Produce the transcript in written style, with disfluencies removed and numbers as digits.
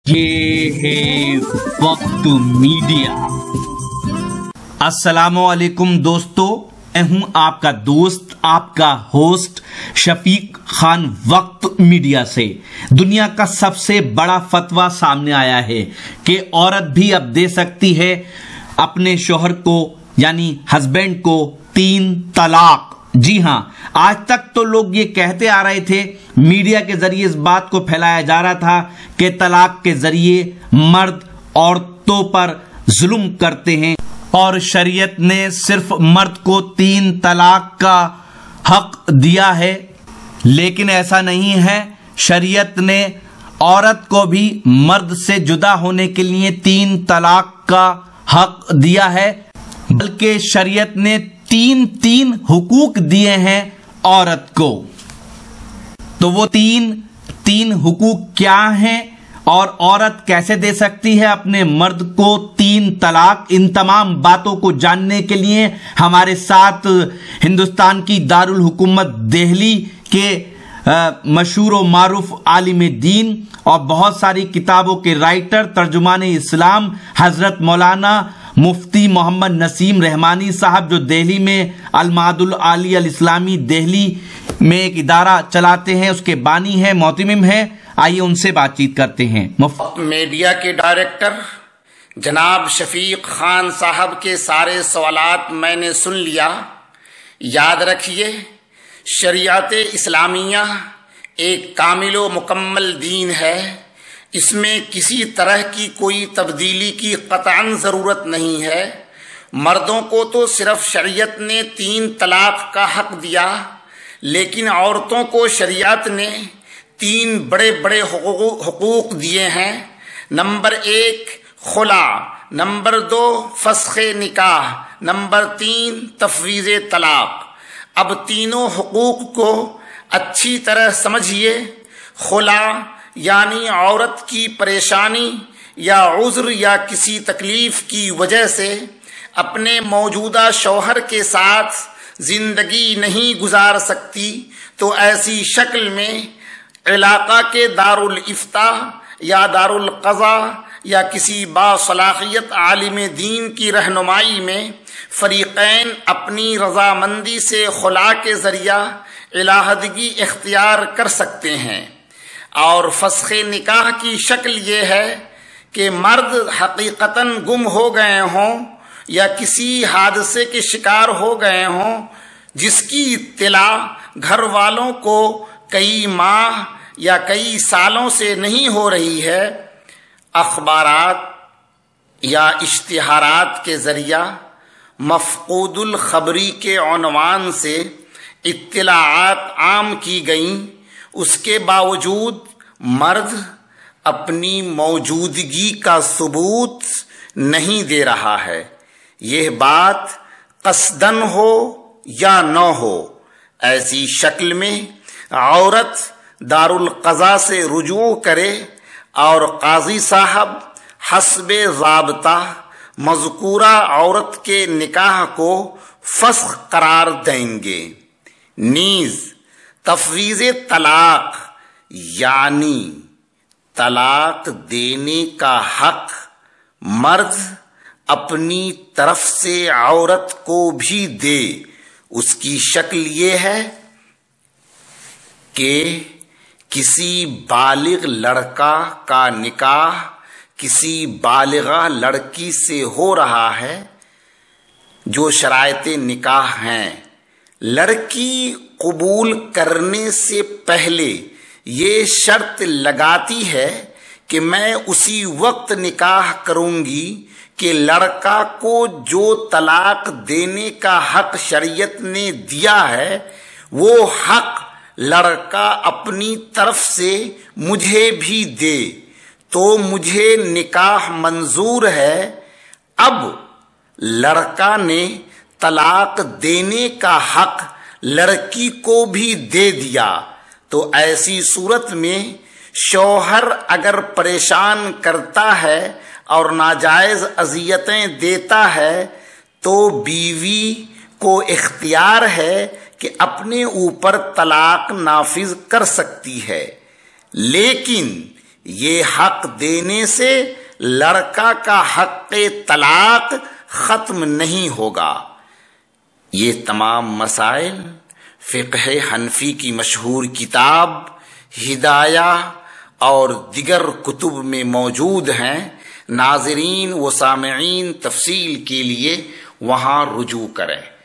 یہ ہے وقت میڈیا۔ السلام علیکم دوستو، میں ہوں آپ کا دوست، آپ کا ہوسٹ شفیق خان وقت میڈیا سے۔ دنیا کا سب سے بڑا فتویٰ سامنے آیا ہے کہ عورت بھی اب دے سکتی ہے اپنے شوہر کو یعنی ہسبینڈ کو 3 طلاق۔ جی ہاں، آج تک تو لوگ یہ کہتے آ رہے تھے، میڈیا کے ذریعے اس بات کو پھیلایا جا رہا تھا کہ طلاق کے ذریعے مرد عورتوں پر ظلم کرتے ہیں اور شریعت نے صرف مرد کو 3 طلاق کا حق دیا ہے، لیکن ایسا نہیں ہے۔ شریعت نے عورت کو بھی مرد سے جدا ہونے کے لیے 3 طلاق کا حق دیا ہے، بلکہ شریعت نے 3 حقوق دیے ہیں عورت کو۔ تو وہ 3 حقوق کیا ہیں اور عورت کیسے دے سکتی ہے اپنے مرد کو 3 طلاق؟ ان تمام باتوں کو جاننے کے لیے ہمارے ساتھ ہندوستان کی دارالحکومت دہلی کے مشہور و معروف عالم دین اور بہت ساری کتابوں کے رائٹر، ترجمان اسلام حضرت مولانا مفتی محمد نسیم رحمانی صاحب، جو دہلی میں المعہد العالی الاسلامی دہلی میں ایک ادارہ چلاتے ہیں، اس کے بانی ہیں، محتمم ہیں۔ آئیے ان سے بات چیت کرتے ہیں۔ میڈیا کے ڈائریکٹر جناب شفیق خان صاحب کے سارے سوالات میں نے سن لیا۔ یاد رکھیے، شریعت اسلامیہ ایک کامل و مکمل دین ہے، اس میں کسی طرح کی کوئی تبدیلی کی قطعاً ضرورت نہیں ہے۔ مردوں کو تو صرف شریعت نے 3 طلاق کا حق دیا، لیکن عورتوں کو شریعت نے 3 بڑے بڑے حقوق دیے ہیں۔ نمبر 1 خلا، نمبر 2 فسخ نکاح، نمبر 3 تفویض طلاق۔ اب تینوں حقوق کو اچھی طرح سمجھیے۔ خلا یعنی عورت کی پریشانی یا عذر یا کسی تکلیف کی وجہ سے اپنے موجودہ شوہر کے ساتھ زندگی نہیں گزار سکتی، تو ایسی شکل میں علاقہ کے دارالافتاء یا دارالقضاء یا کسی باصلاحیت عالم دین کی رہنمائی میں فریقین اپنی رضامندی سے خلا کے ذریعہ علیحدگی اختیار کر سکتے ہیں۔ اور فسخ نکاح کی شکل یہ ہے کہ مرد حقیقتاً گم ہو گئے ہوں یا کسی حادثے کے شکار ہو گئے ہوں، جس کی اطلاع گھر والوں کو کئی ماہ یا کئی سالوں سے نہیں ہو رہی ہے، اخبارات یا اشتہارات کے ذریعہ مفقود الخبری کے عنوان سے اطلاعات عام کی گئیں، اس کے باوجود مرد اپنی موجودگی کا ثبوت نہیں دے رہا ہے۔ یہ بات قصدن ہو یا نہ ہو، ایسی شکل میں عورت دارالقضاء سے رجوع کرے اور قاضی صاحب حسب ضابطہ مذکورہ عورت کے نکاح کو فسخ قرار دیں گے۔ نیز تفویض طلاق یعنی طلاق دینے کا حق مرد اپنی طرف سے عورت کو بھی دے۔ اس کی شکل یہ ہے کہ کسی بالغ لڑکا کا نکاح کسی بالغہ لڑکی سے ہو رہا ہے، جو شرائط نکاح ہیں۔ لڑکی قبول کرنے سے پہلے یہ شرط لگاتی ہے کہ میں اسی وقت نکاح کروں گی کہ لڑکا کو جو طلاق دینے کا حق شریعت نے دیا ہے، وہ حق لڑکا اپنی طرف سے مجھے بھی دے، تو مجھے نکاح منظور ہے۔ اب لڑکا نے طلاق دینے کا حق لڑکی کو بھی دے دیا، تو ایسی صورت میں شوہر اگر پریشان کرتا ہے اور ناجائز اذیتیں دیتا ہے تو بیوی کو اختیار ہے کہ اپنے اوپر طلاق نافذ کر سکتی ہے، لیکن یہ حق دینے سے لڑکا کا حق طلاق ختم نہیں ہوگا۔ یہ تمام مسائل فقہ حنفی کی مشہور کتاب ہدایہ اور دیگر کتب میں موجود ہیں۔ ناظرین و سامعین تفصیل کے لیے وہاں رجوع کریں۔